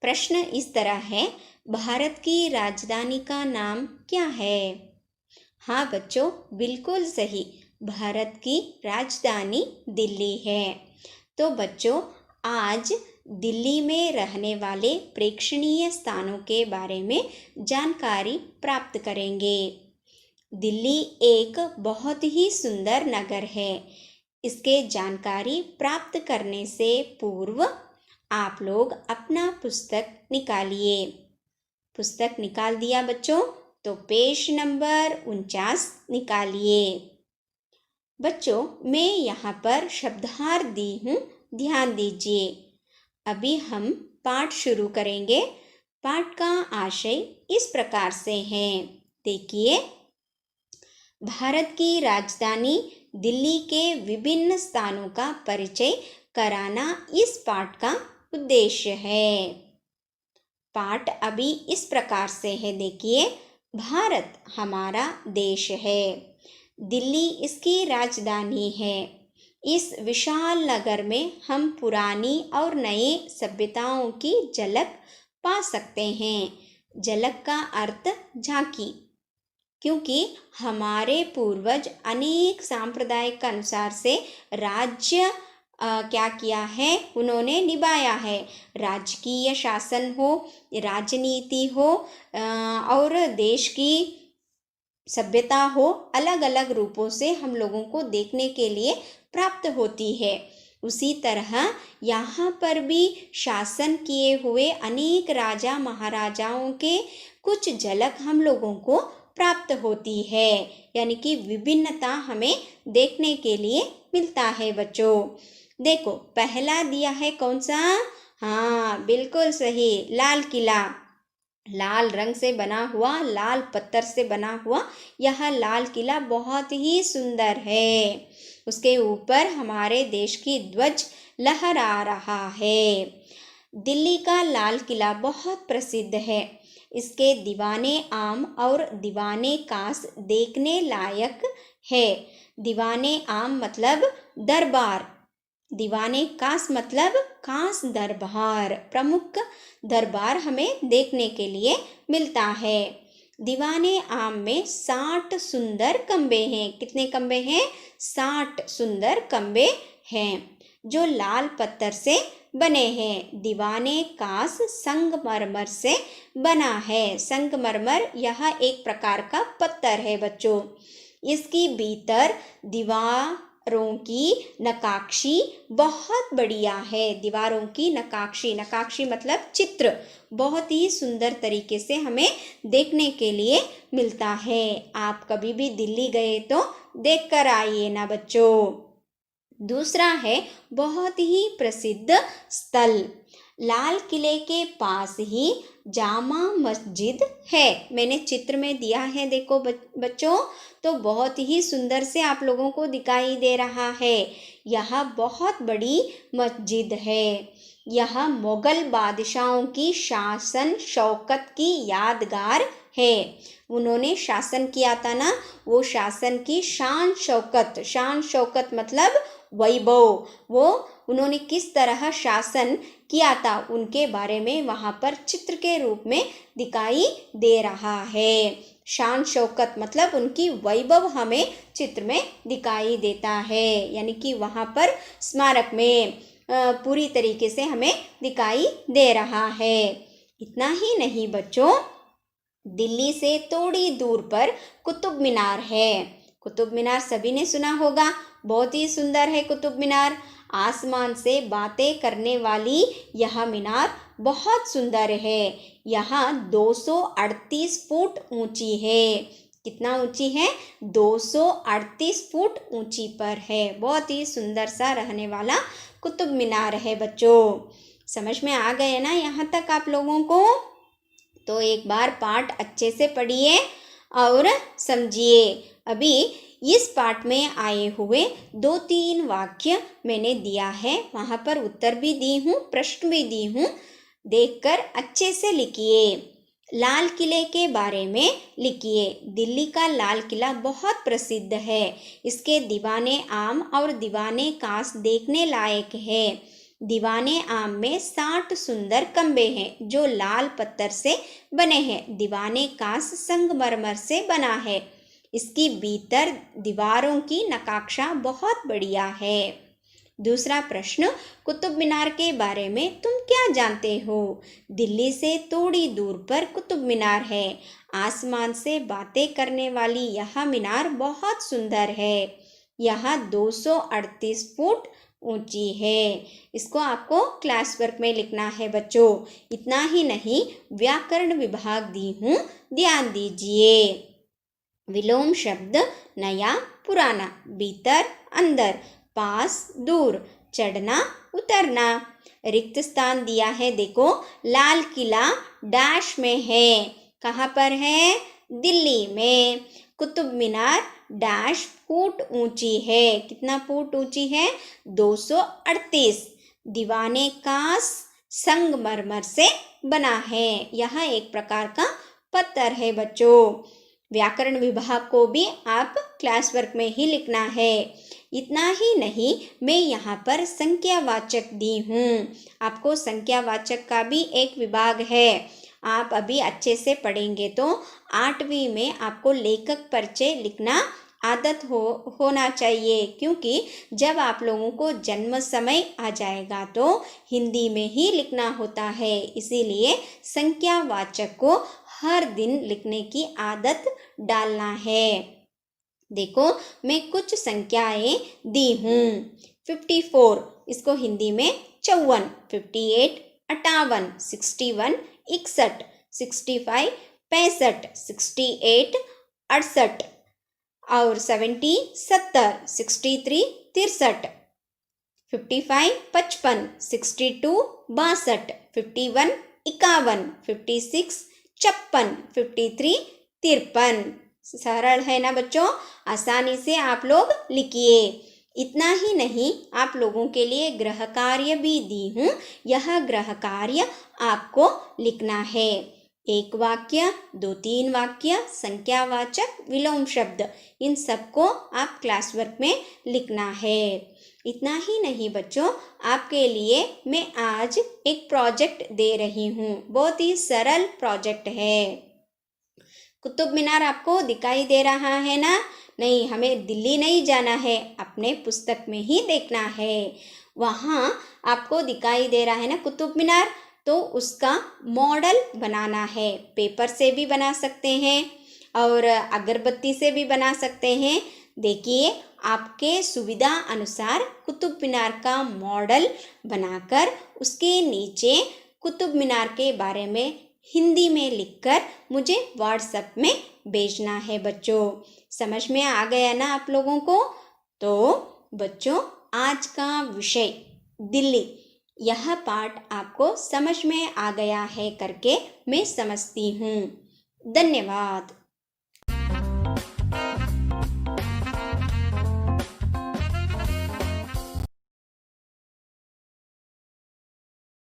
प्रश्न इस तरह है, भारत की राजधानी का नाम क्या है? हाँ बच्चों, बिल्कुल सही। भारत की राजधानी दिल्ली है। तो बच्चों, आज दिल्ली में रहने वाले प्रेक्षणीय स्थानों के बारे में जानकारी प्राप्त करेंगे। दिल्ली एक बहुत ही सुंदर नगर है। इसके जानकारी प्राप्त करने से पूर्व आप लोग अपना पुस्तक निकालिए। पुस्तक निकाल दिया बच्चों? तो पेज नंबर 49 निकालिए। बच्चों, मैं यहाँ पर शब्दार्थ दी हूँ, ध्यान दीजिए। अभी हम पाठ शुरू करेंगे। पाठ का आशय इस प्रकार से है, देखिए। भारत की राजधानी दिल्ली के विभिन्न स्थानों का परिचय कराना इस पाठ का उद्देश्य है। पाठ अभी इस प्रकार से है, देखिए। भारत हमारा देश है। दिल्ली इसकी राजधानी है। इस विशाल नगर में हम पुरानी और नई सभ्यताओं की झलक पा सकते हैं। झलक का अर्थ झांकी, क्योंकि हमारे पूर्वज अनेक सांप्रदायिक अनुसार से राज्य क्या किया है, उन्होंने निभाया है। राजकीय शासन हो, राजनीति हो और देश की सभ्यता हो, अलग अलग रूपों से हम लोगों को देखने के लिए प्राप्त होती है। उसी तरह यहाँ पर भी शासन किए हुए अनेक राजा महाराजाओं के कुछ झलक हम लोगों को प्राप्त होती है, यानी कि विभिन्नता हमें देखने के लिए मिलता है बच्चों। देखो, पहला दिया है कौन सा? हाँ, बिल्कुल सही, लाल किला। लाल रंग से बना हुआ, लाल पत्थर से बना हुआ यह लाल किला बहुत ही सुंदर है। उसके ऊपर हमारे देश की ध्वज लहरा रहा है। दिल्ली का लाल किला बहुत प्रसिद्ध है। इसके दीवाने आम और दीवाने कांस देखने लायक है। दीवाने आम मतलब दरबार, दीवाने कांस मतलब कांस दरबार, प्रमुख दरबार हमें देखने के लिए मिलता है। दीवाने आम में 60 सुंदर कमरे हैं। कितने कमरे हैं? 60 सुंदर कमरे हैं जो लाल पत्थर से बने हैं। दीवाने कांस संगमरमर से बना है। संगमरमर यह एक प्रकार का पत्थर है बच्चों। इसकी भीतर दीवारों की नक्काशी बहुत बढ़िया है। दीवारों की नक्काशी, नक्काशी मतलब चित्र, बहुत ही सुंदर तरीके से हमें देखने के लिए मिलता है। आप कभी भी दिल्ली गए तो देख कर आइए ना बच्चों। दूसरा है बहुत ही प्रसिद्ध स्थल, लाल किले के पास ही जामा मस्जिद है। मैंने चित्र में दिया है, देखो बच्चों, तो बहुत ही सुंदर से आप लोगों को दिखाई दे रहा है। यह बहुत बड़ी मस्जिद है। यह मुगल बादशाहों की शासन शौकत की यादगार है। उन्होंने शासन किया था ना, वो शासन की शान शौकत, शान शौकत मतलब वैभव, वो उन्होंने किस तरह शासन किया था उनके बारे में वहाँ पर चित्र के रूप में दिखाई दे रहा है। शान शौकत मतलब उनकी वैभव हमें चित्र में दिखाई देता है, यानी कि वहाँ पर स्मारक में पूरी तरीके से हमें दिखाई दे रहा है। इतना ही नहीं बच्चों, दिल्ली से थोड़ी दूर पर कुतुब मीनार है। कुतुब मीनार सभी ने सुना होगा, बहुत ही सुंदर है कुतुब मीनार। आसमान से बातें करने वाली यह मीनार बहुत सुंदर है। यहाँ 238 फुट ऊंची है। कितना ऊंची है? 238 फुट ऊंची पर है। बहुत ही सुंदर सा रहने वाला कुतुब मीनार है बच्चों। समझ में आ गए ना यहाँ तक आप लोगों को? तो एक बार पाठ अच्छे से पढ़िए और समझिए। अभी इस पाठ में आए हुए 2-3 वाक्य मैंने दिया है, वहाँ पर उत्तर भी दी हूँ, प्रश्न भी दी हूँ, देखकर अच्छे से लिखिए। लाल किले के बारे में लिखिए। दिल्ली का लाल किला बहुत प्रसिद्ध है। इसके दीवाने आम और दीवाने कांस देखने लायक है। दीवाने आम में 60 सुंदर कम्बे हैं जो लाल पत्थर से बने हैं। दीवाने कांस संगमरमर से बना है। इसकी भीतर दीवारों की नक्काशा बहुत बढ़िया है। दूसरा प्रश्न, कुतुब मीनार के बारे में तुम क्या जानते हो? दिल्ली से थोड़ी दूर पर कुतुब मीनार है। आसमान से बातें करने वाली यह मीनार बहुत सुंदर है। यह 238 फुट ऊंची है। इसको आपको क्लास वर्क में लिखना है बच्चों। इतना ही नहीं, व्याकरण विभाग दी हूँ, ध्यान दीजिए। विलोम शब्द नया पुराना, भीतर अंदर, पास दूर, चढ़ना उतरना। रिक्त स्थान दिया है, देखो लाल किला डैश में है। कहाँ पर है? दिल्ली में। कुतुब मीनार डैश फुट ऊंची है। कितना फुट ऊंची है? 238। दीवाने कांस संगमरमर से बना है। यह एक प्रकार का पत्थर है बच्चों। व्याकरण विभाग को भी आप क्लास वर्क में ही लिखना है। इतना ही नहीं, मैं यहाँ पर संख्यावाचक दी हूँ। आपको संख्यावाचक का भी एक विभाग है। आप अभी अच्छे से पढ़ेंगे तो 8वीं में आपको लेखक परिचय लिखना आदत होना चाहिए, क्योंकि जब आप लोगों को जन्म समय आ जाएगा तो हिंदी में ही लिखना होता है। इसीलिए संख्यावाचक को हर दिन लिखने की आदत डालना है। देखो, मैं कुछ संख्याएं दी हूँ। 54, इसको हिंदी में 54, 58, 58, 61, 61, 65, 65, 68, 68 और 70, 70, 63, 63, 55, 55, 62, 62, 51, 51, 56, 56, 53, 53। सरल है ना बच्चों? आसानी से आप लोग लिखिए। इतना ही नहीं, आप लोगों के लिए गृह कार्य भी दी हूँ। यह गृह कार्य आपको लिखना है। एक वाक्य, 2-3 वाक्य, संख्यावाचक, विलोम शब्द, इन सबको आप क्लास वर्क में लिखना है। इतना ही नहीं बच्चों, आपके लिए मैं आज एक प्रोजेक्ट दे रही हूँ। बहुत ही सरल प्रोजेक्ट है। कुतुब मीनार आपको दिखाई दे रहा है ना? नहीं, हमें दिल्ली नहीं जाना है, अपने पुस्तक में ही देखना है। वहाँ आपको दिखाई दे रहा है ना कुतुब मीनार, तो उसका मॉडल बनाना है। पेपर से भी बना सकते हैं और अगरबत्ती से भी बना सकते हैं। देखिए, आपके सुविधा अनुसार कुतुब मीनार का मॉडल बनाकर उसके नीचे कुतुब मीनार के बारे में हिंदी में लिखकर मुझे व्हाट्सएप में भेजना है बच्चों। समझ में आ गया ना आप लोगों को? तो बच्चों, आज का विषय दिल्ली, यह पाठ आपको समझ में आ गया है करके मैं समझती हूँ। धन्यवाद।